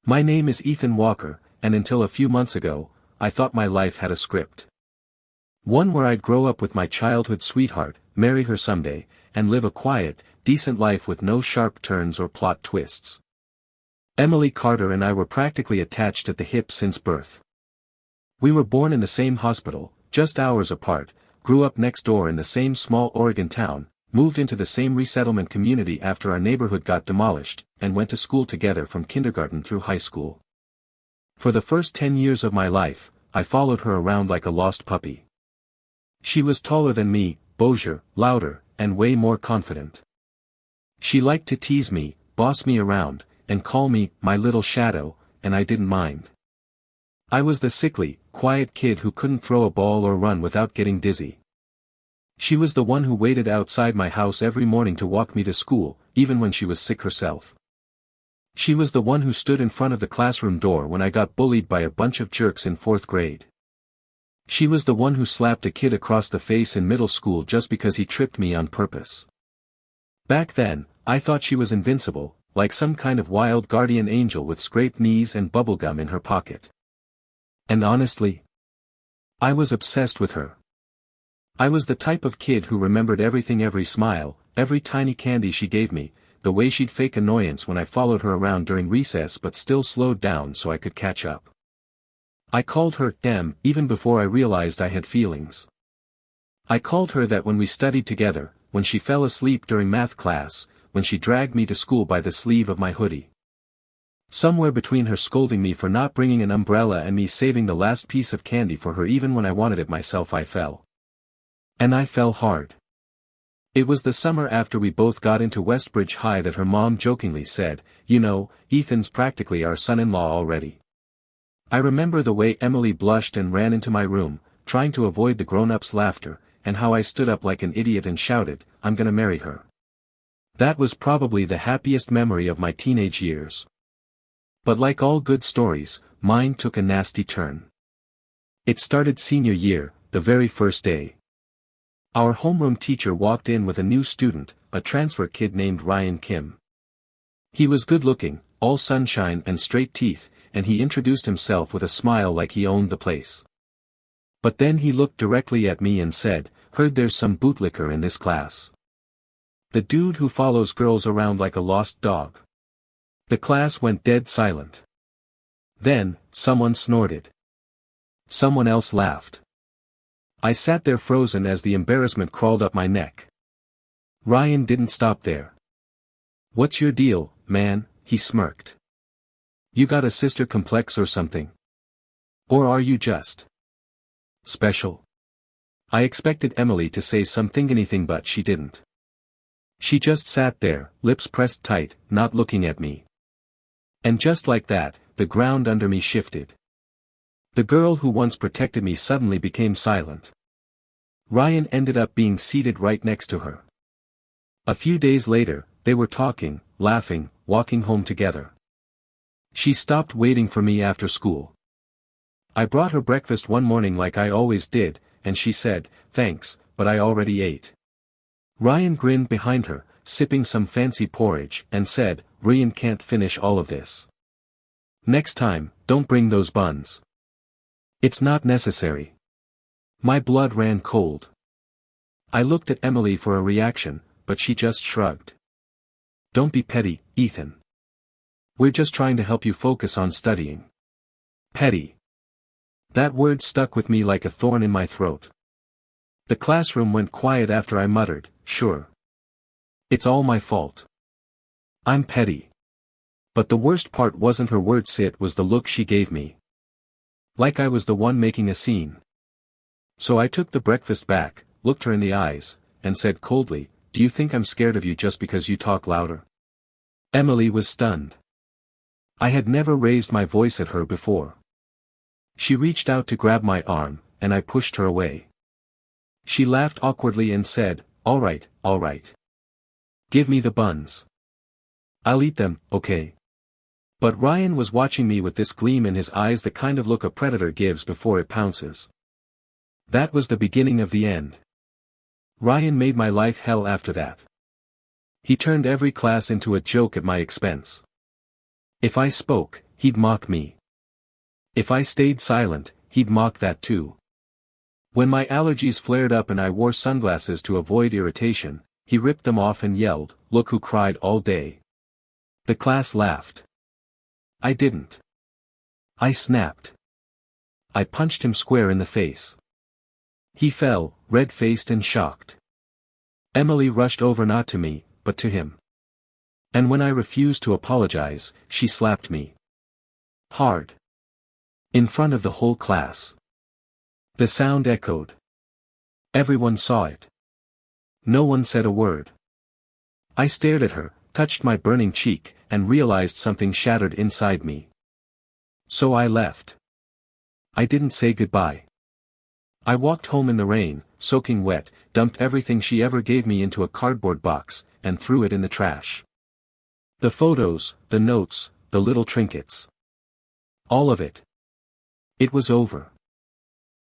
My name is Ethan Walker, and until a few months ago, I thought my life had a script. One where I'd grow up with my childhood sweetheart, marry her someday, and live a quiet, decent life with no sharp turns or plot twists. Emily Carter and I were practically attached at the hip since birth. We were born in the same hospital, just hours apart, grew up next door in the same small Oregon town, moved into the same resettlement community after our neighborhood got demolished, and went to school together from kindergarten through high school. For the first 10 years of my life, I followed her around like a lost puppy. She was taller than me, bouger, louder, and way more confident. She liked to tease me, boss me around, and call me my little shadow, and I didn't mind. I was the sickly, quiet kid who couldn't throw a ball or run without getting dizzy. She was the one who waited outside my house every morning to walk me to school, even when she was sick herself. She was the one who stood in front of the classroom door when I got bullied by a bunch of jerks in 4th grade. She was the one who slapped a kid across the face in middle school just because he tripped me on purpose. Back then, I thought she was invincible, like some kind of wild guardian angel with scraped knees and bubblegum in her pocket. And honestly, I was obsessed with her. I was the type of kid who remembered everything, every smile, every tiny candy she gave me, the way she'd fake annoyance when I followed her around during recess but still slowed down so I could catch up. I called her Em even before I realized I had feelings. I called her that when we studied together, when she fell asleep during math class, when she dragged me to school by the sleeve of my hoodie. Somewhere between her scolding me for not bringing an umbrella and me saving the last piece of candy for her even when I wanted it myself, I fell. And I fell hard. It was the summer after we both got into Westbridge High that her mom jokingly said, "You know, Ethan's practically our son-in-law already." I remember the way Emily blushed and ran into my room, trying to avoid the grown-ups' laughter, and how I stood up like an idiot and shouted, "I'm gonna marry her." That was probably the happiest memory of my teenage years. But like all good stories, mine took a nasty turn. It started senior year, the very first day. Our homeroom teacher walked in with a new student, a transfer kid named Ryan Kim. He was good-looking, all sunshine and straight teeth, and he introduced himself with a smile like he owned the place. But then he looked directly at me and said, "Heard there's some bootlicker in this class. The dude who follows girls around like a lost dog." The class went dead silent. Then, someone snorted. Someone else laughed. I sat there frozen as the embarrassment crawled up my neck. Ryan didn't stop there. "What's your deal, man?" he smirked. "You got a sister complex or something? Or are you just special?" I expected Emily to say anything but she didn't. She just sat there, lips pressed tight, not looking at me. And just like that, the ground under me shifted. The girl who once protected me suddenly became silent. Ryan ended up being seated right next to her. A few days later, they were talking, laughing, walking home together. She stopped waiting for me after school. I brought her breakfast one morning like I always did, and she said, "Thanks, but I already ate." Ryan grinned behind her, sipping some fancy porridge, and said, "Ryan can't finish all of this. Next time, don't bring those buns. It's not necessary." My blood ran cold. I looked at Emily for a reaction, but she just shrugged. "Don't be petty, Ethan. We're just trying to help you focus on studying." Petty. That word stuck with me like a thorn in my throat. The classroom went quiet after I muttered, "Sure. It's all my fault. I'm petty." But the worst part wasn't her words, it was the look she gave me. Like I was the one making a scene. So I took the breakfast back, looked her in the eyes, and said coldly, "Do you think I'm scared of you just because you talk louder?" Emily was stunned. I had never raised my voice at her before. She reached out to grab my arm, and I pushed her away. She laughed awkwardly and said, all right. Give me the buns. I'll eat them, okay?" But Ryan was watching me with this gleam in his eyes, the kind of look a predator gives before it pounces. That was the beginning of the end. Ryan made my life hell after that. He turned every class into a joke at my expense. If I spoke, he'd mock me. If I stayed silent, he'd mock that too. When my allergies flared up and I wore sunglasses to avoid irritation, he ripped them off and yelled, "Look who cried all day." The class laughed. I didn't. I snapped. I punched him square in the face. He fell, red-faced and shocked. Emily rushed over not to me, but to him. And when I refused to apologize, she slapped me. Hard. In front of the whole class. The sound echoed. Everyone saw it. No one said a word. I stared at her, touched my burning cheek, and realized something shattered inside me. So I left. I didn't say goodbye. I walked home in the rain, soaking wet, dumped everything she ever gave me into a cardboard box, and threw it in the trash. The photos, the notes, the little trinkets. All of it. It was over.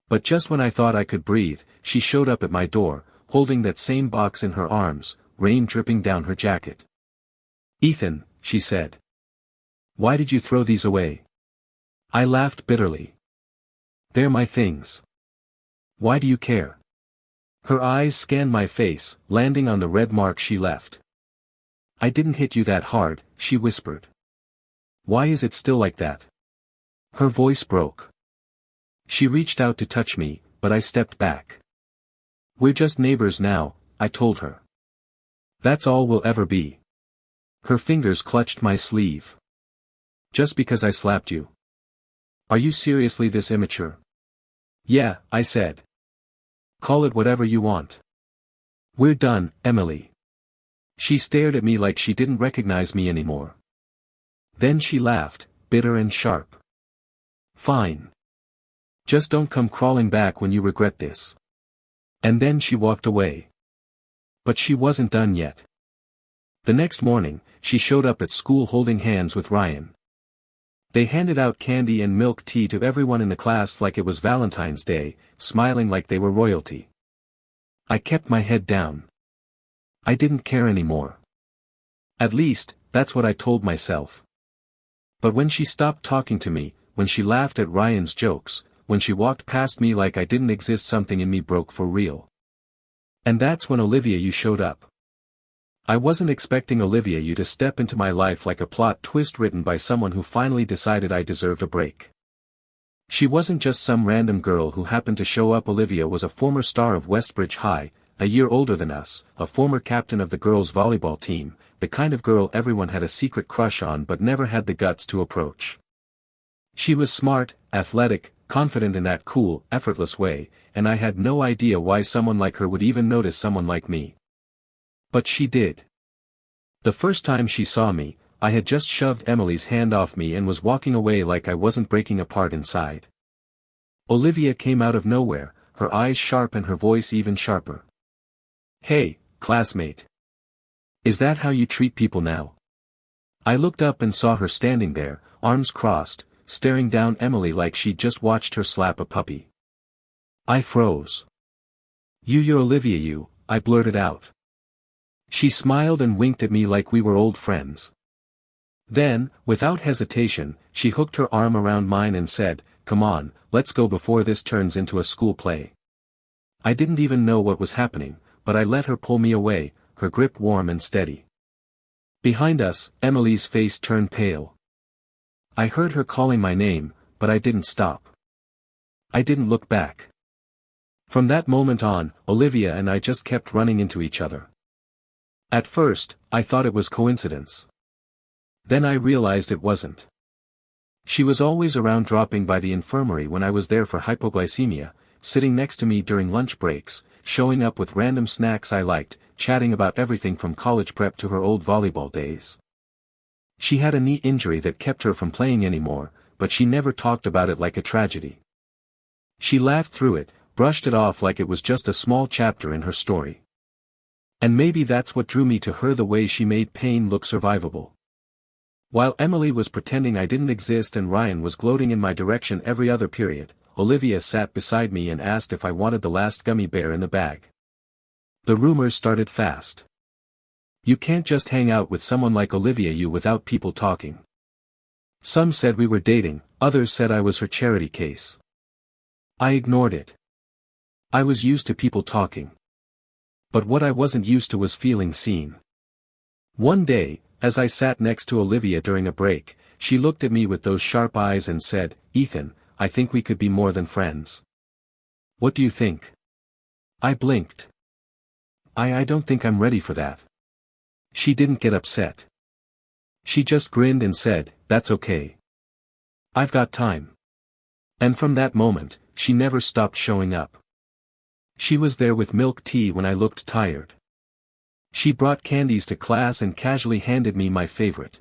But just when I thought I could breathe, she showed up at my door, holding that same box in her arms, rain dripping down her jacket. "Ethan," she said. "Why did you throw these away?" I laughed bitterly. "They're my things. Why do you care?" Her eyes scanned my face, landing on the red mark she left. "I didn't hit you that hard," she whispered. "Why is it still like that?" Her voice broke. She reached out to touch me, but I stepped back. "We're just neighbors now," I told her. "That's all we'll ever be." Her fingers clutched my sleeve. "Just because I slapped you? Are you seriously this immature?" "Yeah," I said. "Call it whatever you want. We're done, Emily." She stared at me like she didn't recognize me anymore. Then she laughed, bitter and sharp. "Fine. Just don't come crawling back when you regret this." And then she walked away. But she wasn't done yet. The next morning, she showed up at school holding hands with Ryan. They handed out candy and milk tea to everyone in the class like it was Valentine's Day, smiling like they were royalty. I kept my head down. I didn't care anymore. At least, that's what I told myself. But when she stopped talking to me, when she laughed at Ryan's jokes, when she walked past me like I didn't exist, something in me broke for real. And that's when Olivia you showed up. I wasn't expecting Olivia you to step into my life like a plot twist written by someone who finally decided I deserved a break. She wasn't just some random girl who happened to show up. Olivia was a former star of Westbridge High, a year older than us, a former captain of the girls' volleyball team, the kind of girl everyone had a secret crush on but never had the guts to approach. She was smart, athletic, confident in that cool, effortless way, and I had no idea why someone like her would even notice someone like me. But she did. The first time she saw me, I had just shoved Emily's hand off me and was walking away like I wasn't breaking apart inside. Olivia came out of nowhere, her eyes sharp and her voice even sharper. "Hey, classmate. Is that how you treat people now?" I looked up and saw her standing there, arms crossed, staring down Emily like she'd just watched her slap a puppy. I froze. You're Olivia you," I blurted out. She smiled and winked at me like we were old friends. Then, without hesitation, she hooked her arm around mine and said, "Come on, let's go before this turns into a school play." I didn't even know what was happening, but I let her pull me away, her grip warm and steady. Behind us, Emily's face turned pale. I heard her calling my name, but I didn't stop. I didn't look back. From that moment on, Olivia and I just kept running into each other. At first, I thought it was coincidence. Then I realized it wasn't. She was always around, dropping by the infirmary when I was there for hypoglycemia, sitting next to me during lunch breaks, showing up with random snacks I liked, chatting about everything from college prep to her old volleyball days. She had a knee injury that kept her from playing anymore, but she never talked about it like a tragedy. She laughed through it, brushed it off like it was just a small chapter in her story. And maybe that's what drew me to her, the way she made pain look survivable. While Emily was pretending I didn't exist and Ryan was gloating in my direction every other period, Olivia sat beside me and asked if I wanted the last gummy bear in the bag. The rumors started fast. You can't just hang out with someone like Olivia you without people talking. Some said we were dating, others said I was her charity case. I ignored it. I was used to people talking. But what I wasn't used to was feeling seen. One day, as I sat next to Olivia during a break, she looked at me with those sharp eyes and said, "Ethan, I think we could be more than friends. What do you think?" I blinked. I don't think I'm ready for that." She didn't get upset. She just grinned and said, "That's okay. I've got time." And from that moment, she never stopped showing up. She was there with milk tea when I looked tired. She brought candies to class and casually handed me my favorite.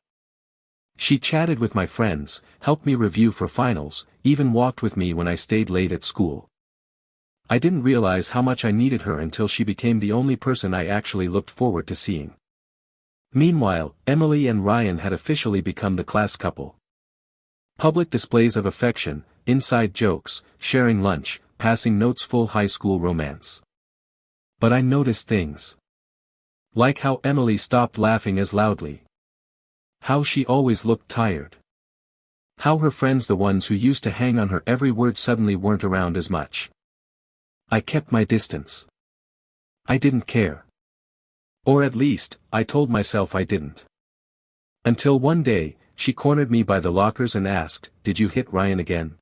She chatted with my friends, helped me review for finals, even walked with me when I stayed late at school. I didn't realize how much I needed her until she became the only person I actually looked forward to seeing. Meanwhile, Emily and Ryan had officially become the class couple. Public displays of affection, inside jokes, sharing lunch, passing notes, full high school romance. But I noticed things. Like how Emily stopped laughing as loudly. How she always looked tired. How her friends, the ones who used to hang on her every word, suddenly weren't around as much. I kept my distance. I didn't care. Or at least, I told myself I didn't. Until one day, she cornered me by the lockers and asked, "Did you hit Ryan again?"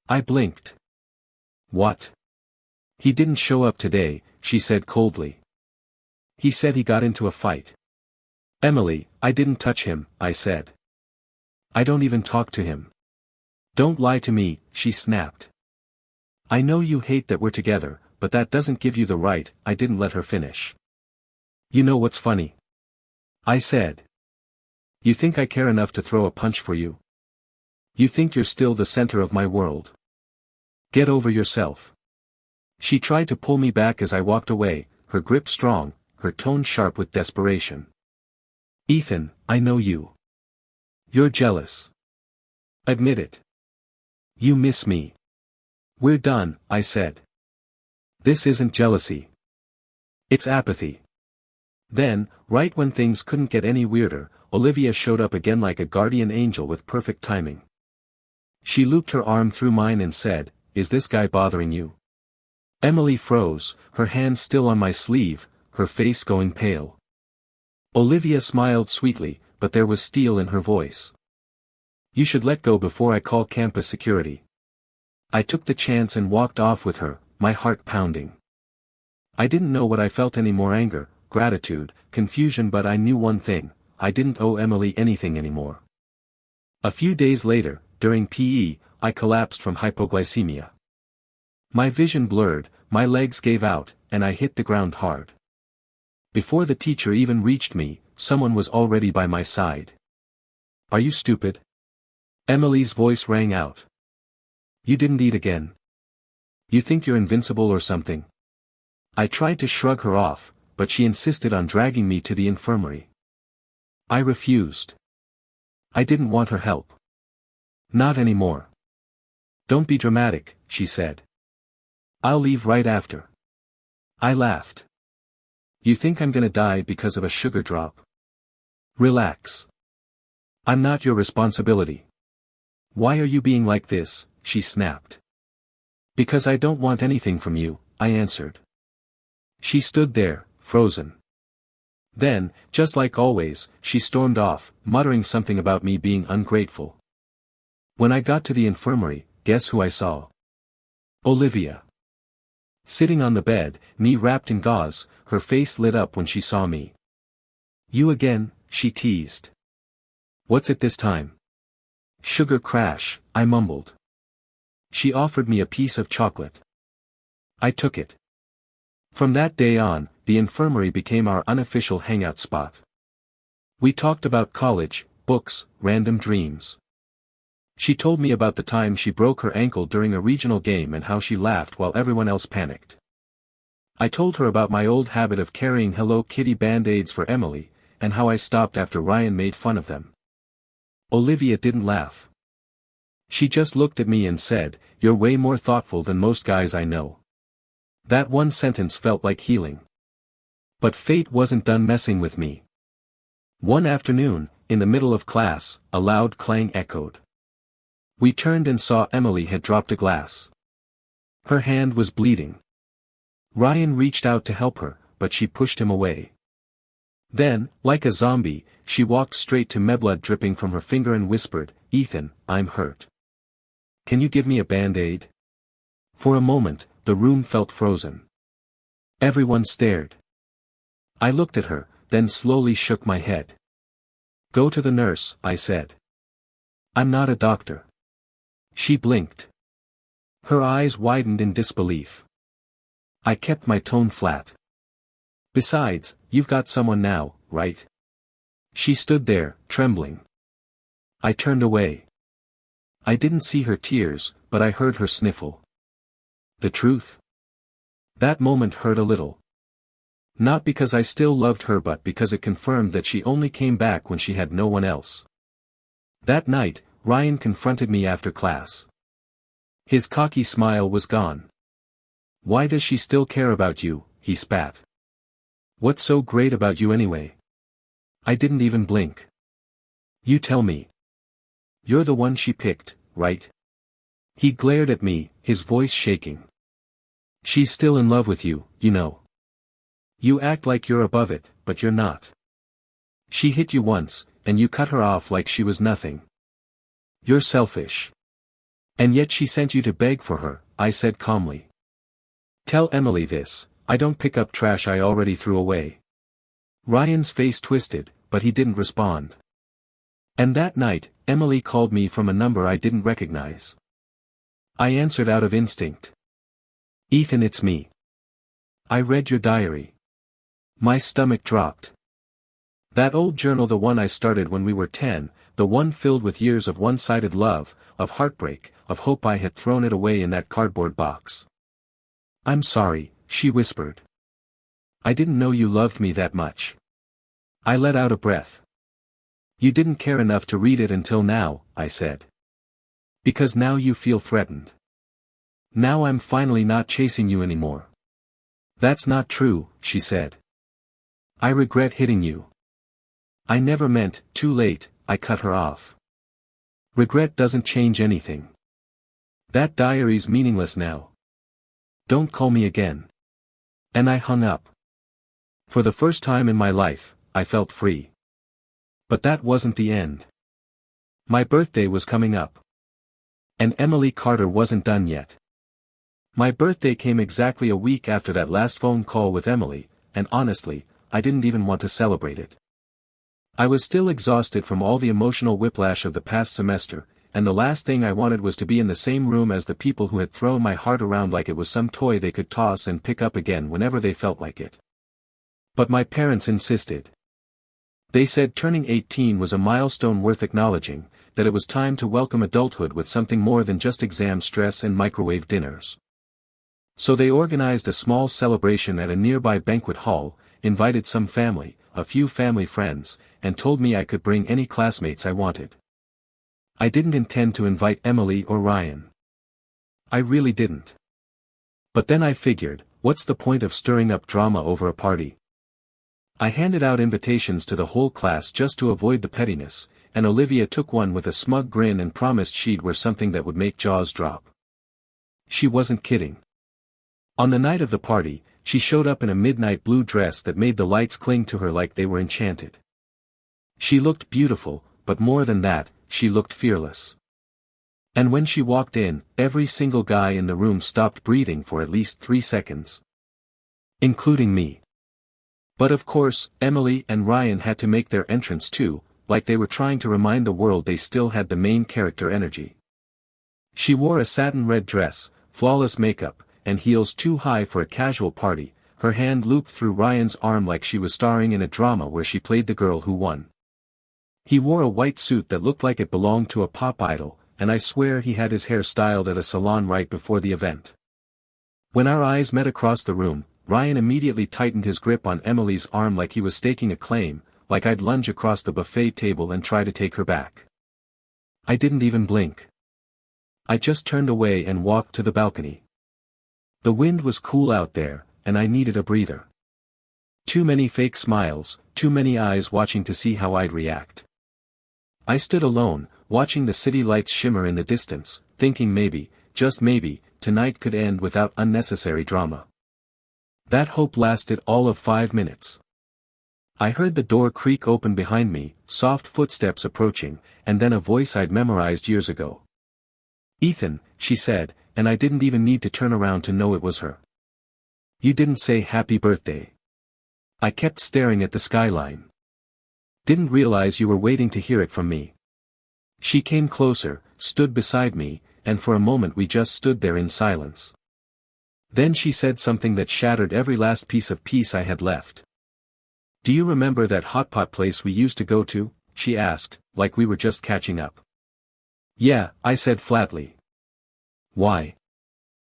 I blinked. "What?" "He didn't show up today," she said coldly. "He said he got into a fight." "Emily, I didn't touch him," I said. "I don't even talk to him." "Don't lie to me," she snapped. "I know you hate that we're together, but that doesn't give you the right." I didn't let her finish. "You know what's funny?" I said. "You think I care enough to throw a punch for you? You think you're still the center of my world? Get over yourself." She tried to pull me back as I walked away, her grip strong, her tone sharp with desperation. "Ethan, I know you. You're jealous. Admit it. You miss me." "We're done," I said. "This isn't jealousy. It's apathy." Then, right when things couldn't get any weirder, Olivia showed up again like a guardian angel with perfect timing. She looped her arm through mine and said, "Is this guy bothering you?" Emily froze, her hand still on my sleeve, her face going pale. Olivia smiled sweetly, but there was steel in her voice. "You should let go before I call campus security." I took the chance and walked off with her, my heart pounding. I didn't know what I felt anymore: anger, gratitude, confusion, but I knew one thing: I didn't owe Emily anything anymore. A few days later, during PE, I collapsed from hypoglycemia. My vision blurred, my legs gave out, and I hit the ground hard. Before the teacher even reached me, someone was already by my side. "Are you stupid?" Emily's voice rang out. "You didn't eat again? You think you're invincible or something?" I tried to shrug her off, but she insisted on dragging me to the infirmary. I refused. I didn't want her help. Not anymore. "Don't be dramatic," she said. "I'll leave right after." I laughed. "You think I'm gonna die because of a sugar drop? Relax. I'm not your responsibility." "Why are you being like this?" she snapped. "Because I don't want anything from you," I answered. She stood there, frozen. Then, just like always, she stormed off, muttering something about me being ungrateful. When I got to the infirmary, guess who I saw? Olivia. Sitting on the bed, knee wrapped in gauze, her face lit up when she saw me. "You again?" she teased. "What's it this time?" "Sugar crash," I mumbled. She offered me a piece of chocolate. I took it. From that day on, the infirmary became our unofficial hangout spot. We talked about college, books, random dreams. She told me about the time she broke her ankle during a regional game and how she laughed while everyone else panicked. I told her about my old habit of carrying Hello Kitty Band-Aids for Emily, and how I stopped after Ryan made fun of them. Olivia didn't laugh. She just looked at me and said, "You're way more thoughtful than most guys I know." That one sentence felt like healing. But fate wasn't done messing with me. One afternoon, in the middle of class, a loud clang echoed. We turned and saw Emily had dropped a glass. Her hand was bleeding. Ryan reached out to help her, but she pushed him away. Then, like a zombie, she walked straight to me, blood dripping from her finger, and whispered, "Ethan, I'm hurt. Can you give me a band-aid?" For a moment, the room felt frozen. Everyone stared. I looked at her, then slowly shook my head. "Go to the nurse," I said. "I'm not a doctor." She blinked. Her eyes widened in disbelief. I kept my tone flat. "Besides, you've got someone now, right?" She stood there, trembling. I turned away. I didn't see her tears, but I heard her sniffle. The truth? That moment hurt a little. Not because I still loved her, but because it confirmed that she only came back when she had no one else. That night, Ryan confronted me after class. His cocky smile was gone. "Why does she still care about you?" he spat. "What's so great about you anyway?" I didn't even blink. "You tell me. You're the one she picked, right?" He glared at me, his voice shaking. "She's still in love with you, you know. You act like you're above it, but you're not. She hit you once, and you cut her off like she was nothing. You're selfish. And yet she sent you to beg for her," I said calmly. "Tell Emily this, I don't pick up trash I already threw away." Ryan's face twisted, but he didn't respond. And that night, Emily called me from a number I didn't recognize. I answered out of instinct. "Ethan, it's me. I read your diary." My stomach dropped. That old journal, the one I started when we were 10, the one filled with years of one-sided love, of heartbreak, of hope, I had thrown it away in that cardboard box. "I'm sorry," she whispered. "I didn't know you loved me that much." I let out a breath. "You didn't care enough to read it until now," I said. "Because now you feel threatened. Now I'm finally not chasing you anymore." "That's not true," she said. "I regret hitting you." "I never meant." Too late, I cut her off. "Regret doesn't change anything. That diary's meaningless now. Don't call me again." And I hung up. For the first time in my life, I felt free. But that wasn't the end. My birthday was coming up. And Emily Carter wasn't done yet. My birthday came exactly a week after that last phone call with Emily, and honestly, I didn't even want to celebrate it. I was still exhausted from all the emotional whiplash of the past semester, and the last thing I wanted was to be in the same room as the people who had thrown my heart around like it was some toy they could toss and pick up again whenever they felt like it. But my parents insisted. They said turning 18 was a milestone worth acknowledging, that it was time to welcome adulthood with something more than just exam stress and microwave dinners. So they organized a small celebration at a nearby banquet hall, invited some family, a few family friends, and told me I could bring any classmates I wanted. I didn't intend to invite Emily or Ryan. I really didn't. But then I figured, what's the point of stirring up drama over a party? I handed out invitations to the whole class just to avoid the pettiness, and Olivia took one with a smug grin and promised she'd wear something that would make jaws drop. She wasn't kidding. On the night of the party, she showed up in a midnight blue dress that made the lights cling to her like they were enchanted. She looked beautiful, but more than that, she looked fearless. And when she walked in, every single guy in the room stopped breathing for at least 3 seconds. Including me. But of course, Emily and Ryan had to make their entrance too, like they were trying to remind the world they still had the main character energy. She wore a satin red dress, flawless makeup, and heels too high for a casual party, her hand looped through Ryan's arm like she was starring in a drama where she played the girl who won. He wore a white suit that looked like it belonged to a pop idol, and I swear he had his hair styled at a salon right before the event. When our eyes met across the room, Ryan immediately tightened his grip on Emily's arm like he was staking a claim, like I'd lunge across the buffet table and try to take her back. I didn't even blink. I just turned away and walked to the balcony. The wind was cool out there, and I needed a breather. Too many fake smiles, too many eyes watching to see how I'd react. I stood alone, watching the city lights shimmer in the distance, thinking maybe, just maybe, tonight could end without unnecessary drama. That hope lasted all of 5 minutes. I heard the door creak open behind me, soft footsteps approaching, and then a voice I'd memorized years ago. "Ethan," she said, and I didn't even need to turn around to know it was her. "You didn't say happy birthday." I kept staring at the skyline. "Didn't realize you were waiting to hear it from me." She came closer, stood beside me, and for a moment we just stood there in silence. Then she said something that shattered every last piece of peace I had left. "Do you remember that hot pot place we used to go to?" she asked, like we were just catching up. "Yeah," I said flatly. "Why?"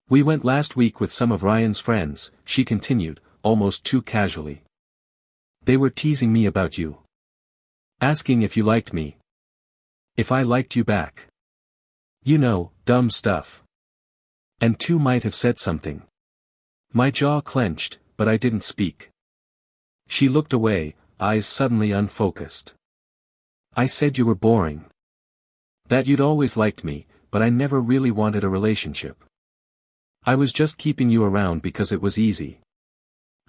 "We went last week with some of Ryan's friends," she continued, almost too casually. "They were teasing me about you. Asking if you liked me. If I liked you back. You know, dumb stuff. And two might have said something." My jaw clenched, but I didn't speak. She looked away, eyes suddenly unfocused. "I said you were boring. That you'd always liked me, but I never really wanted a relationship. I was just keeping you around because it was easy."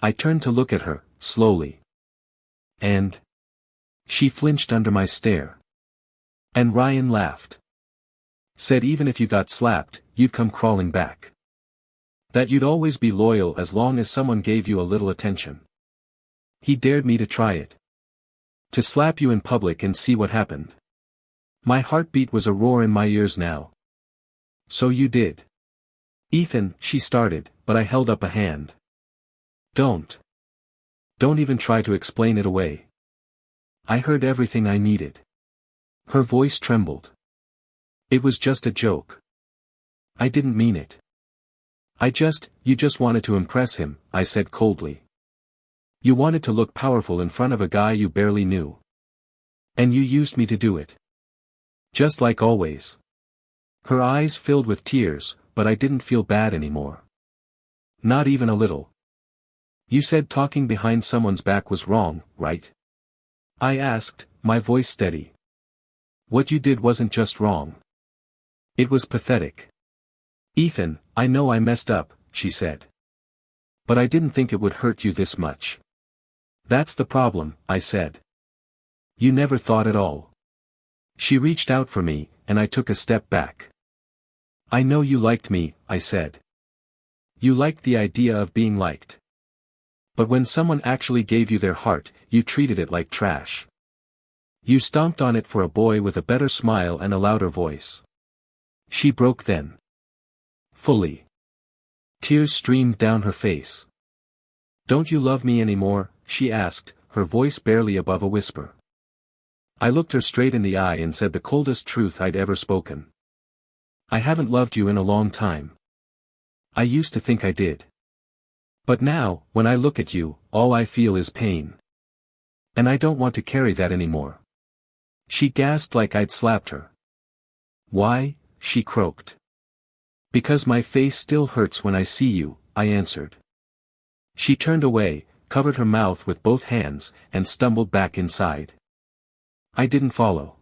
I turned to look at her, slowly. "And?" She flinched under my stare. "And Ryan laughed. Said even if you got slapped, you'd come crawling back. That you'd always be loyal as long as someone gave you a little attention. He dared me to try it. To slap you in public and see what happened." My heartbeat was a roar in my ears now. "So you did." "Ethan," she started, but I held up a hand. Don't even try to explain it away. I heard everything I needed." Her voice trembled. "It was just a joke. I didn't mean it. You just wanted to impress him," I said coldly. "You wanted to look powerful in front of a guy you barely knew. And you used me to do it. Just like always." Her eyes filled with tears, but I didn't feel bad anymore. Not even a little. "You said talking behind someone's back was wrong, right?" I asked, my voice steady. "What you did wasn't just wrong. It was pathetic." "Ethan, I know I messed up," she said. "But I didn't think it would hurt you this much." "That's the problem," I said. "You never thought at all." She reached out for me, and I took a step back. "I know you liked me," I said. "You liked the idea of being liked. But when someone actually gave you their heart, you treated it like trash. You stomped on it for a boy with a better smile and a louder voice." She broke then. Fully. Tears streamed down her face. "Don't you love me anymore?" she asked, her voice barely above a whisper. I looked her straight in the eye and said the coldest truth I'd ever spoken. "I haven't loved you in a long time. I used to think I did. But now, when I look at you, all I feel is pain. And I don't want to carry that anymore." She gasped like I'd slapped her. "Why?" she croaked. "Because my face still hurts when I see you," I answered. She turned away, covered her mouth with both hands, and stumbled back inside. I didn't follow.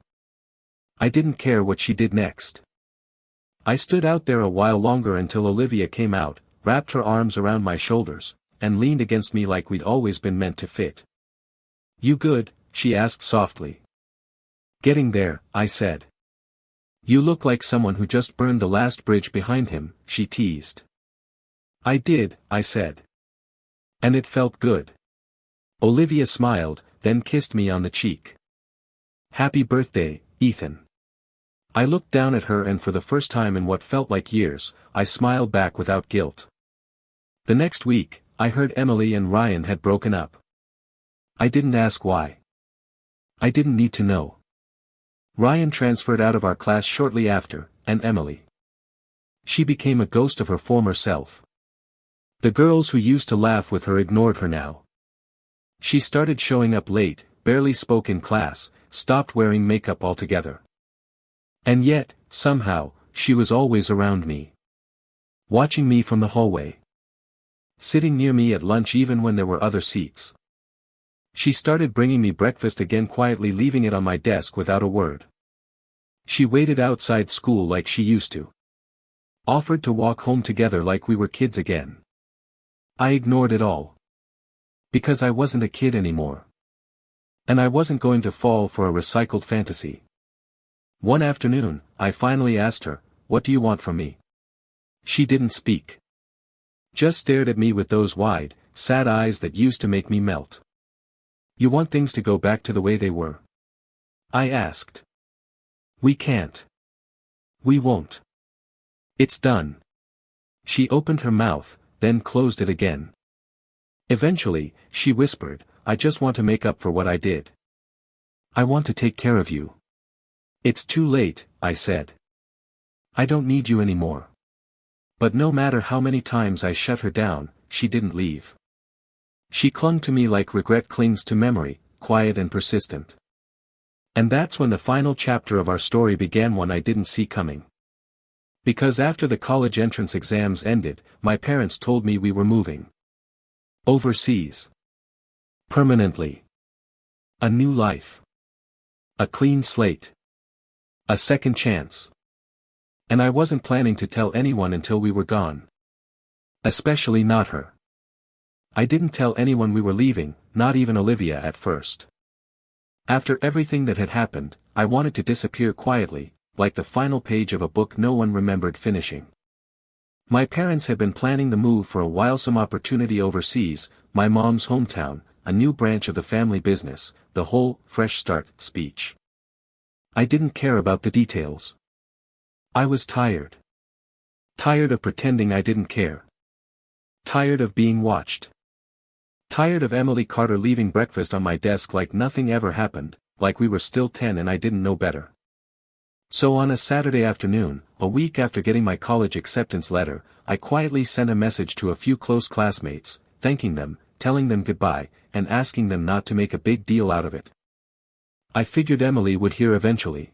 I didn't care what she did next. I stood out there a while longer until Olivia came out, wrapped her arms around my shoulders, and leaned against me like we'd always been meant to fit. "You good?" she asked softly. "Getting there," I said. "You look like someone who just burned the last bridge behind him," she teased. "I did," I said. "And it felt good." Olivia smiled, then kissed me on the cheek. "Happy birthday, Ethan." I looked down at her and for the first time in what felt like years, I smiled back without guilt. The next week, I heard Emily and Ryan had broken up. I didn't ask why. I didn't need to know. Ryan transferred out of our class shortly after, and Emily. She became a ghost of her former self. The girls who used to laugh with her ignored her now. She started showing up late, barely spoke in class, stopped wearing makeup altogether. And yet, somehow, she was always around me. Watching me from the hallway. Sitting near me at lunch even when there were other seats. She started bringing me breakfast again, quietly leaving it on my desk without a word. She waited outside school like she used to. Offered to walk home together like we were kids again. I ignored it all. Because I wasn't a kid anymore. And I wasn't going to fall for a recycled fantasy. One afternoon, I finally asked her, "What do you want from me?" She didn't speak. Just stared at me with those wide, sad eyes that used to make me melt. "You want things to go back to the way they were?" I asked. "We can't. We won't. It's done." She opened her mouth, then closed it again. Eventually, she whispered, "I just want to make up for what I did. I want to take care of you." "It's too late," I said. "I don't need you anymore." But no matter how many times I shut her down, she didn't leave. She clung to me like regret clings to memory, quiet and persistent. And that's when the final chapter of our story began, one I didn't see coming. Because after the college entrance exams ended, my parents told me we were moving. Overseas. Permanently. A new life. A clean slate. A second chance. And I wasn't planning to tell anyone until we were gone. Especially not her. I didn't tell anyone we were leaving, not even Olivia at first. After everything that had happened, I wanted to disappear quietly, like the final page of a book no one remembered finishing. My parents had been planning the move for a while, some opportunity overseas, my mom's hometown, a new branch of the family business, the whole fresh start speech. I didn't care about the details. I was tired. Tired of pretending I didn't care. Tired of being watched. Tired of Emily Carter leaving breakfast on my desk like nothing ever happened, like we were still 10 and I didn't know better. So on a Saturday afternoon, a week after getting my college acceptance letter, I quietly sent a message to a few close classmates, thanking them, telling them goodbye, and asking them not to make a big deal out of it. I figured Emily would hear eventually.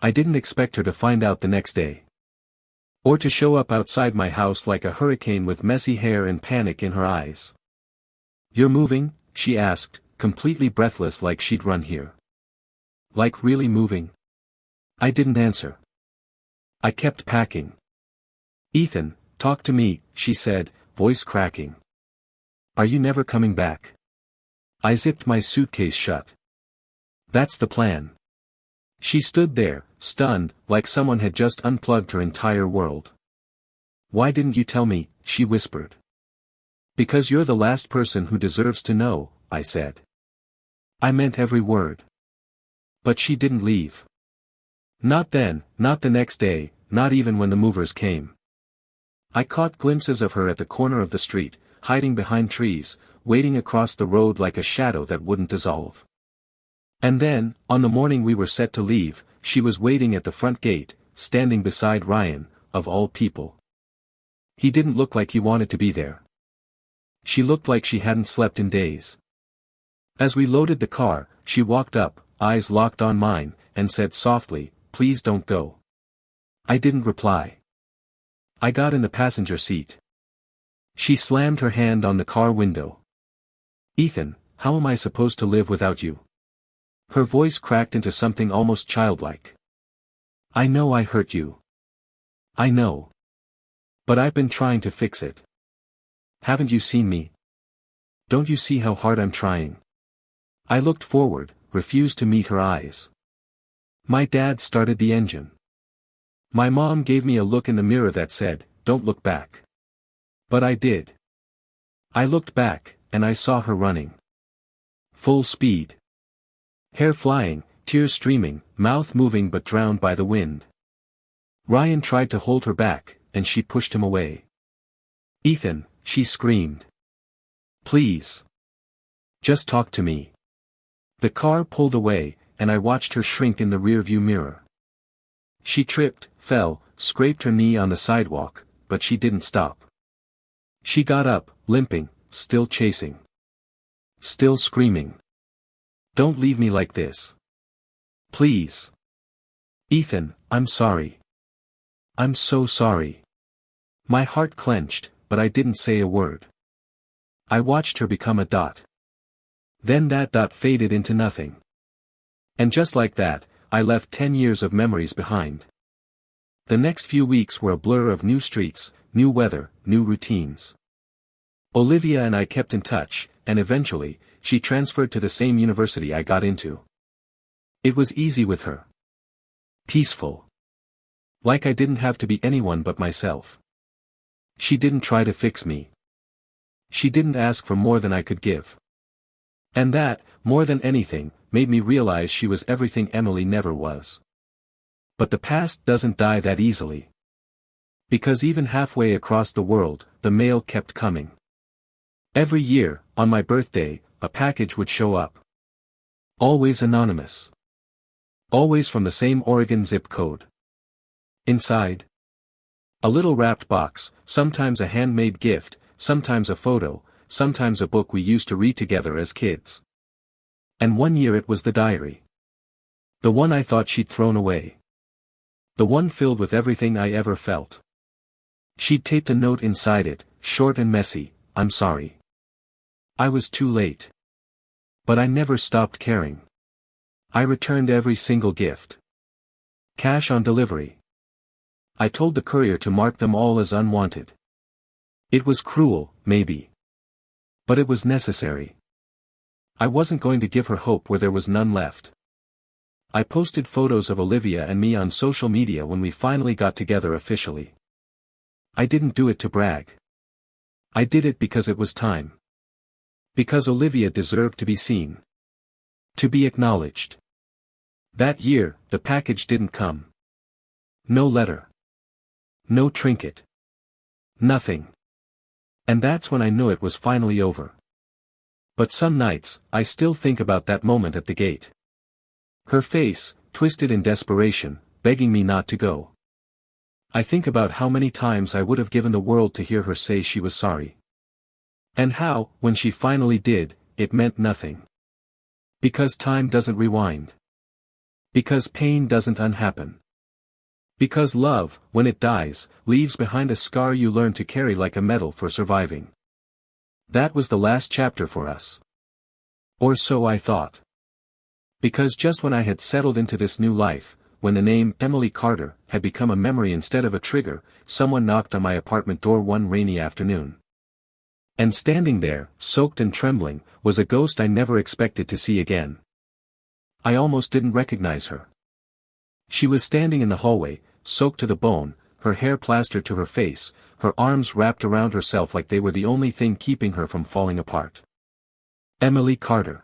I didn't expect her to find out the next day. Or to show up outside my house like a hurricane with messy hair and panic in her eyes. "You're moving?" she asked, completely breathless, like she'd run here. "Like really moving?" I didn't answer. I kept packing. "Ethan, talk to me," she said, voice cracking. "Are you never coming back?" I zipped my suitcase shut. "That's the plan." She stood there, stunned, like someone had just unplugged her entire world. "Why didn't you tell me?" she whispered. "Because you're the last person who deserves to know," I said. I meant every word. But she didn't leave. Not then, not the next day, not even when the movers came. I caught glimpses of her at the corner of the street, hiding behind trees, waiting across the road like a shadow that wouldn't dissolve. And then, on the morning we were set to leave, she was waiting at the front gate, standing beside Ryan, of all people. He didn't look like he wanted to be there. She looked like she hadn't slept in days. As we loaded the car, she walked up, eyes locked on mine, and said softly, "Please don't go." I didn't reply. I got in the passenger seat. She slammed her hand on the car window. "Ethan, how am I supposed to live without you?" Her voice cracked into something almost childlike. "I know I hurt you. I know. But I've been trying to fix it. Haven't you seen me? Don't you see how hard I'm trying?" I looked forward, refused to meet her eyes. My dad started the engine. My mom gave me a look in the mirror that said, "Don't look back." But I did. I looked back, and I saw her running. Full speed. Hair flying, tears streaming, mouth moving but drowned by the wind. Ryan tried to hold her back, and she pushed him away. "Ethan," she screamed. "Please. Just talk to me." The car pulled away, and I watched her shrink in the rearview mirror. She tripped, fell, scraped her knee on the sidewalk, but she didn't stop. She got up, limping, still chasing. Still screaming. "Don't leave me like this. Please. Ethan, I'm sorry. I'm so sorry." My heart clenched, but I didn't say a word. I watched her become a dot. Then that dot faded into nothing. And just like that, I left 10 years of memories behind. The next few weeks were a blur of new streets, new weather, new routines. Olivia and I kept in touch, and eventually, she transferred to the same university I got into. It was easy with her. Peaceful. Like I didn't have to be anyone but myself. She didn't try to fix me. She didn't ask for more than I could give. And that, more than anything, made me realize she was everything Emily never was. But the past doesn't die that easily. Because even halfway across the world, the mail kept coming. Every year, on my birthday, a package would show up. Always anonymous. Always from the same Oregon zip code. Inside, a little wrapped box, sometimes a handmade gift, sometimes a photo, sometimes a book we used to read together as kids. And one year it was the diary. The one I thought she'd thrown away. The one filled with everything I ever felt. She'd taped a note inside it, short and messy, "I'm sorry. I was too late." But I never stopped caring. I returned every single gift. Cash on delivery. I told the courier to mark them all as unwanted. It was cruel, maybe. But it was necessary. I wasn't going to give her hope where there was none left. I posted photos of Olivia and me on social media when we finally got together officially. I didn't do it to brag. I did it because it was time. Because Olivia deserved to be seen. To be acknowledged. That year, the package didn't come. No letter. No trinket. Nothing. And that's when I knew it was finally over. But some nights, I still think about that moment at the gate. Her face, twisted in desperation, begging me not to go. I think about how many times I would have given the world to hear her say she was sorry. And how, when she finally did, it meant nothing. Because time doesn't rewind. Because pain doesn't unhappen. Because love, when it dies, leaves behind a scar you learn to carry like a medal for surviving. That was the last chapter for us. Or so I thought. Because just when I had settled into this new life, when the name Emily Carter had become a memory instead of a trigger, someone knocked on my apartment door one rainy afternoon. And standing there, soaked and trembling, was a ghost I never expected to see again. I almost didn't recognize her. She was standing in the hallway, soaked to the bone, her hair plastered to her face, her arms wrapped around herself like they were the only thing keeping her from falling apart. Emily Carter.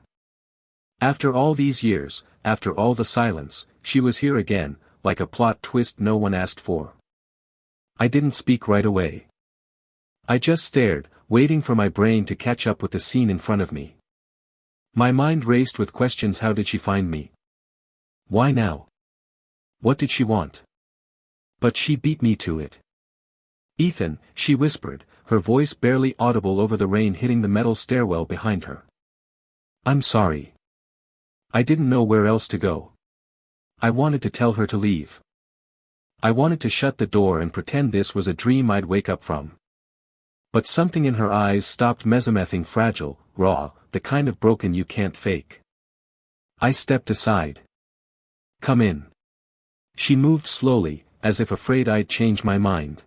After all these years, after all the silence, she was here again, like a plot twist no one asked for. I didn't speak right away. I just stared, waiting for my brain to catch up with the scene in front of me. My mind raced with questions. How did she find me? Why now? What did she want? But she beat me to it. "Ethan," she whispered, her voice barely audible over the rain hitting the metal stairwell behind her. "I'm sorry. I didn't know where else to go. I wanted to tell her to leave. I wanted to shut the door and pretend this was a dream I'd wake up from. But something in her eyes stopped mesomething fragile, raw, the kind of broken you can't fake. I stepped aside. "Come in." She moved slowly, as if afraid I'd change my mind.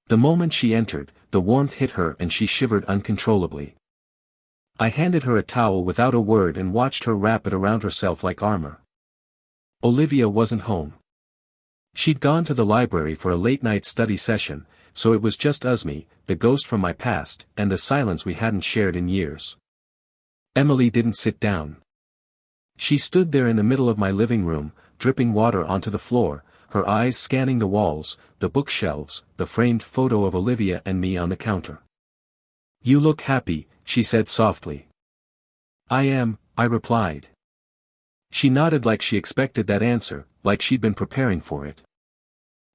The moment she entered, the warmth hit her and she shivered uncontrollably. I handed her a towel without a word and watched her wrap it around herself like armor. Olivia wasn't home. She'd gone to the library for a late-night study session, so it was just us, me, the ghost from my past, and the silence we hadn't shared in years. Emily didn't sit down. She stood there in the middle of my living room, dripping water onto the floor, her eyes scanning the walls, the bookshelves, the framed photo of Olivia and me on the counter. "You look happy," she said softly. "I am," I replied. She nodded like she expected that answer, like she'd been preparing for it.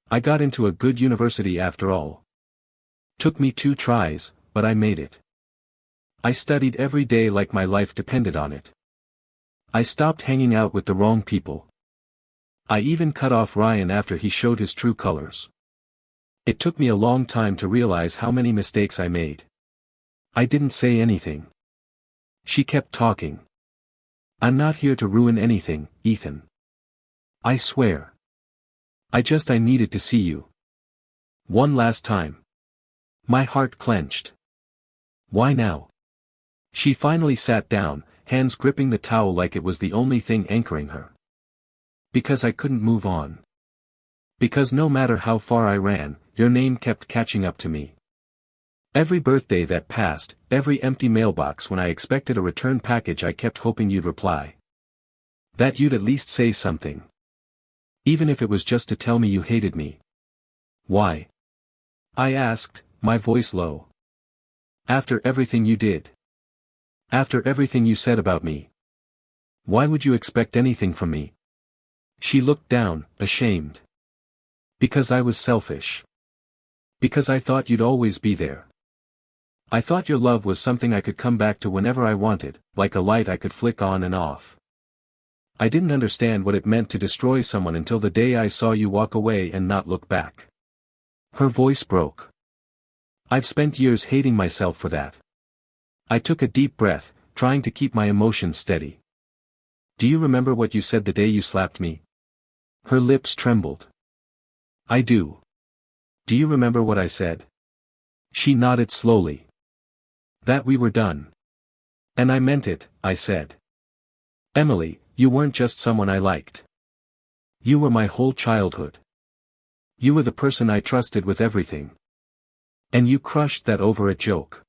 "I got into a good university after all. Took me 2 tries, but I made it. I studied every day like my life depended on it. I stopped hanging out with the wrong people. I even cut off Ryan after he showed his true colors. It took me a long time to realize how many mistakes I made. I didn't say anything. She kept talking. "I'm not here to ruin anything, Ethan. I swear. I needed to see you. One last time. My heart clenched. Why now? She finally sat down, hands gripping the towel like it was the only thing anchoring her. Because I couldn't move on. Because no matter how far I ran, your name kept catching up to me. Every birthday that passed, every empty mailbox when I expected a return package, I kept hoping you'd reply. That you'd at least say something. Even if it was just to tell me you hated me. Why? I asked, my voice low. After everything you did. After everything you said about me. Why would you expect anything from me? She looked down, ashamed. Because I was selfish. Because I thought you'd always be there. I thought your love was something I could come back to whenever I wanted, like a light I could flick on and off. I didn't understand what it meant to destroy someone until the day I saw you walk away and not look back. Her voice broke. I've spent years hating myself for that. I took a deep breath, trying to keep my emotions steady. Do you remember what you said the day you slapped me? Her lips trembled. I do. Do you remember what I said? She nodded slowly. That we were done. And I meant it, I said. Emily, you weren't just someone I liked. You were my whole childhood. You were the person I trusted with everything. And you crushed that over a joke.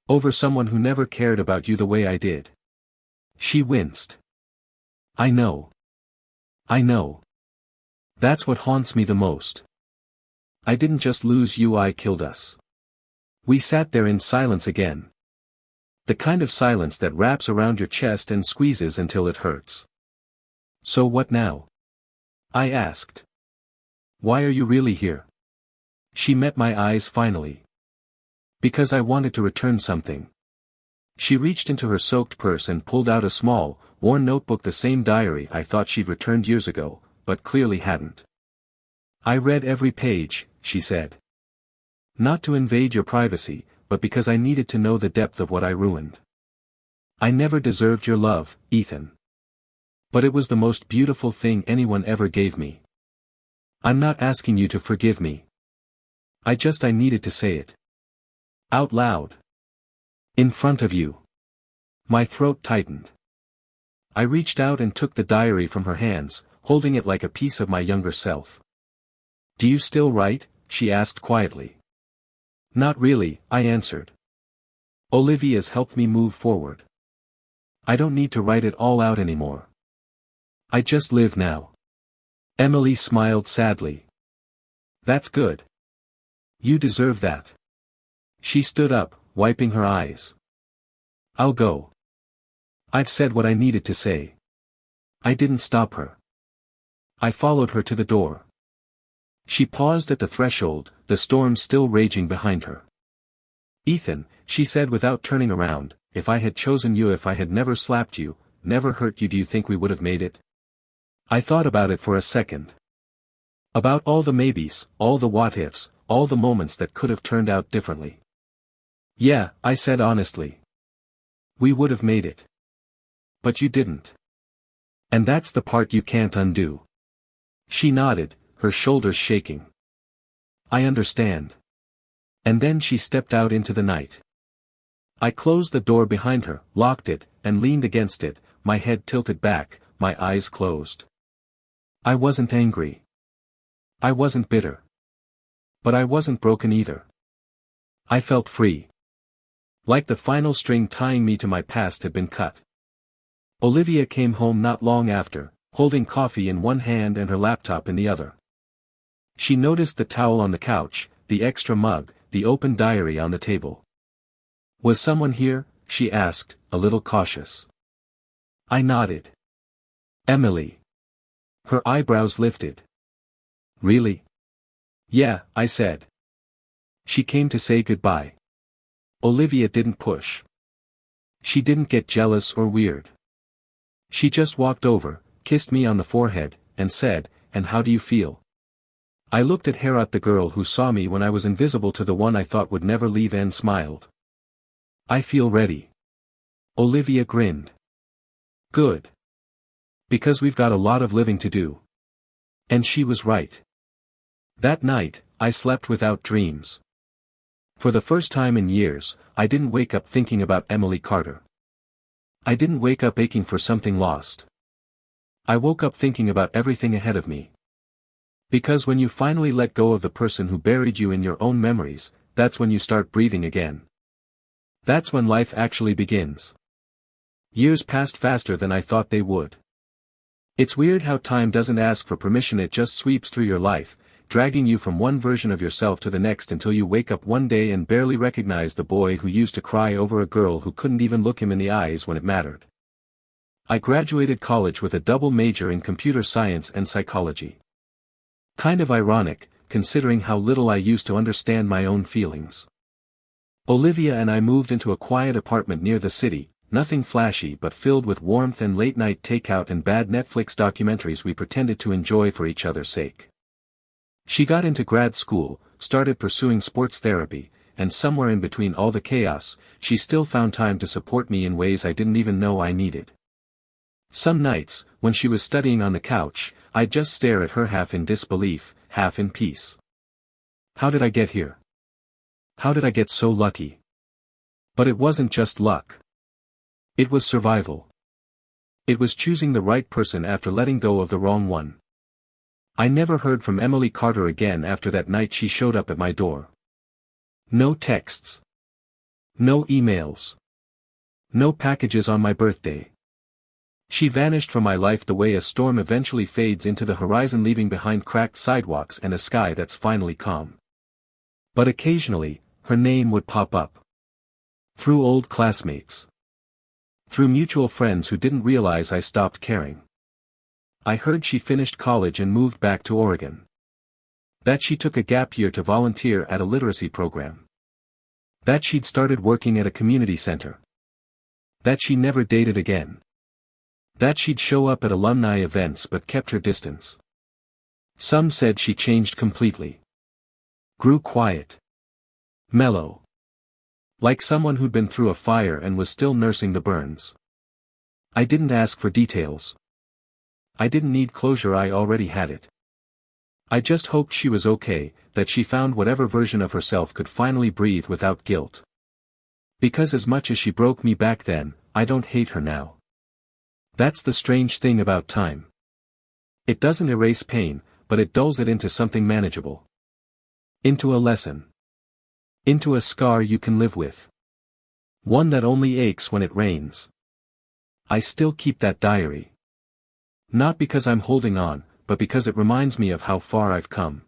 Over someone who never cared about you the way I did. She winced. I know. I know. That's what haunts me the most. I didn't just lose you, I killed us. We sat there in silence again. The kind of silence that wraps around your chest and squeezes until it hurts. So what now? I asked. Why are you really here? She met my eyes finally. Because I wanted to return something. She reached into her soaked purse and pulled out a small, worn notebook, the same diary I thought she'd returned years ago, but clearly hadn't. I read every page, she said. Not to invade your privacy, but because I needed to know the depth of what I ruined. I never deserved your love, Ethan. But it was the most beautiful thing anyone ever gave me. I'm not asking you to forgive me. I needed to say it. Out loud. In front of you. My throat tightened. I reached out and took the diary from her hands, holding it like a piece of my younger self. Do you still write? She asked quietly. Not really, I answered. Olivia's helped me move forward. I don't need to write it all out anymore. I just live now. Emily smiled sadly. That's good. You deserve that. She stood up, wiping her eyes. I'll go. I've said what I needed to say. I didn't stop her. I followed her to the door. She paused at the threshold, the storm still raging behind her. Ethan, she said without turning around, if I had chosen you, if I had never slapped you, never hurt you, do you think we would have made it? I thought about it for a second. About all the maybes, all the what-ifs, all the moments that could have turned out differently. Yeah, I said honestly. We would have made it. But you didn't. And that's the part you can't undo. She nodded, her shoulders shaking. I understand. And then she stepped out into the night. I closed the door behind her, locked it, and leaned against it, my head tilted back, my eyes closed. I wasn't angry. I wasn't bitter. But I wasn't broken either. I felt free. Like the final string tying me to my past had been cut. Olivia came home not long after, holding coffee in one hand and her laptop in the other. She noticed the towel on the couch, the extra mug, the open diary on the table. Was someone here? She asked, a little cautious. I nodded. Emily. Her eyebrows lifted. Really? Yeah, I said. She came to say goodbye. Olivia didn't push. She didn't get jealous or weird. She just walked over, kissed me on the forehead, and said, "And how do you feel?" I looked at Herat, the girl who saw me when I was invisible to the one I thought would never leave, and smiled. I feel ready. Olivia grinned. Good. Because we've got a lot of living to do. And she was right. That night, I slept without dreams. For the first time in years, I didn't wake up thinking about Emily Carter. I didn't wake up aching for something lost. I woke up thinking about everything ahead of me. Because when you finally let go of the person who buried you in your own memories, that's when you start breathing again. That's when life actually begins. Years passed faster than I thought they would. It's weird how time doesn't ask for permission, it just sweeps through your life, dragging you from one version of yourself to the next until you wake up one day and barely recognize the boy who used to cry over a girl who couldn't even look him in the eyes when it mattered. I graduated college with a double major in computer science and psychology. Kind of ironic, considering how little I used to understand my own feelings. Olivia and I moved into a quiet apartment near the city, nothing flashy but filled with warmth and late-night takeout and bad Netflix documentaries we pretended to enjoy for each other's sake. She got into grad school, started pursuing sports therapy, and somewhere in between all the chaos, she still found time to support me in ways I didn't even know I needed. Some nights, when she was studying on the couch, I'd just stare at her half in disbelief, half in peace. How did I get here? How did I get so lucky? But it wasn't just luck. It was survival. It was choosing the right person after letting go of the wrong one. I never heard from Emily Carter again after that night she showed up at my door. No texts. No emails. No packages on my birthday. She vanished from my life the way a storm eventually fades into the horizon, leaving behind cracked sidewalks and a sky that's finally calm. But occasionally, her name would pop up. Through old classmates. Through mutual friends who didn't realize I stopped caring. I heard she finished college and moved back to Oregon. That she took a gap year to volunteer at a literacy program. That she'd started working at a community center. That she never dated again. That she'd show up at alumni events but kept her distance. Some said she changed completely. Grew quiet. Mellow. Like someone who'd been through a fire and was still nursing the burns. I didn't ask for details. I didn't need closure, I already had it. I just hoped she was okay, that she found whatever version of herself could finally breathe without guilt. Because as much as she broke me back then, I don't hate her now. That's the strange thing about time. It doesn't erase pain, but it dulls it into something manageable. Into a lesson. Into a scar you can live with. One that only aches when it rains. I still keep that diary. Not because I'm holding on, but because it reminds me of how far I've come.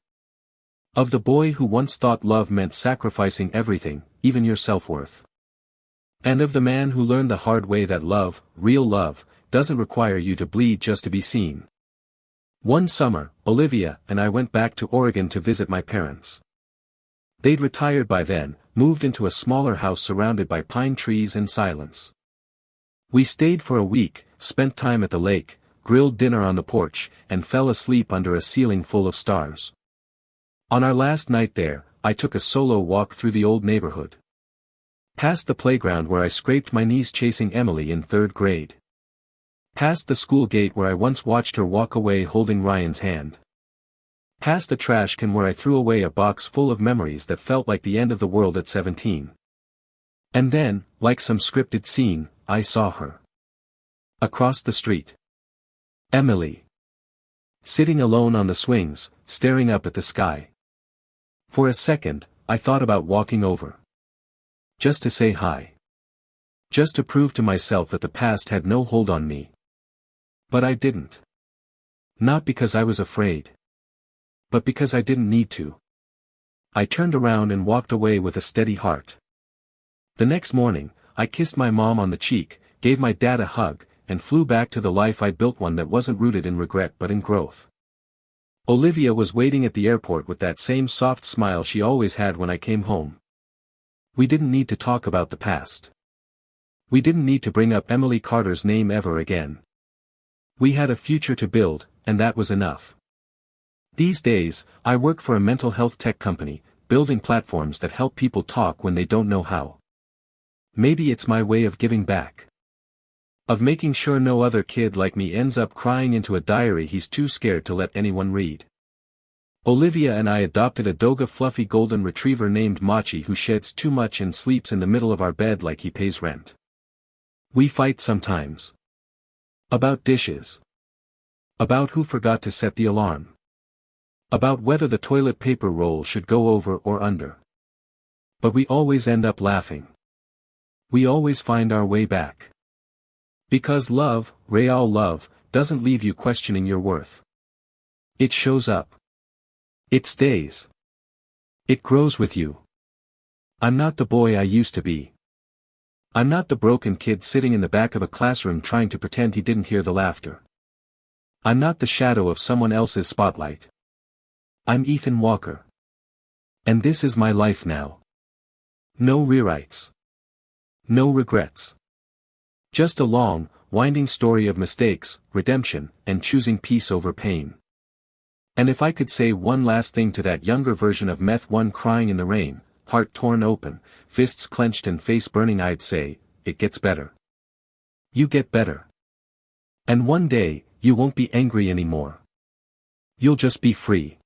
Of the boy who once thought love meant sacrificing everything, even your self-worth. And of the man who learned the hard way that love, real love, doesn't require you to bleed just to be seen. One summer, Olivia and I went back to Oregon to visit my parents. They'd retired by then, moved into a smaller house surrounded by pine trees and silence. We stayed for a week, spent time at the lake, grilled dinner on the porch, and fell asleep under a ceiling full of stars. On our last night there, I took a solo walk through the old neighborhood. Past the playground where I scraped my knees chasing Emily in 3rd grade. Past the school gate where I once watched her walk away holding Ryan's hand. Past the trash can where I threw away a box full of memories that felt like the end of the world at 17. And then, like some scripted scene, I saw her. Across the street. Emily. Sitting alone on the swings, staring up at the sky. For a second, I thought about walking over. Just to say hi. Just to prove to myself that the past had no hold on me. But I didn't. Not because I was afraid. But because I didn't need to. I turned around and walked away with a steady heart. The next morning, I kissed my mom on the cheek, gave my dad a hug, and flew back to the life I'd built, one that wasn't rooted in regret but in growth. Olivia was waiting at the airport with that same soft smile she always had when I came home. We didn't need to talk about the past. We didn't need to bring up Emily Carter's name ever again. We had a future to build, and that was enough. These days, I work for a mental health tech company, building platforms that help people talk when they don't know how. Maybe it's my way of giving back. Of making sure no other kid like me ends up crying into a diary he's too scared to let anyone read. Olivia and I adopted a Doga fluffy golden retriever named Machi who sheds too much and sleeps in the middle of our bed like he pays rent. We fight sometimes. About dishes. About who forgot to set the alarm. About whether the toilet paper roll should go over or under. But we always end up laughing. We always find our way back. Because love, real love, doesn't leave you questioning your worth. It shows up. It stays. It grows with you. I'm not the boy I used to be. I'm not the broken kid sitting in the back of a classroom trying to pretend he didn't hear the laughter. I'm not the shadow of someone else's spotlight. I'm Ethan Walker. And this is my life now. No rewrites. No regrets. Just a long, winding story of mistakes, redemption, and choosing peace over pain. And if I could say one last thing to that younger version of Meth 1 crying in the rain, heart torn open, fists clenched and face burning, I'd say, it gets better. You get better. And one day, you won't be angry anymore. You'll just be free.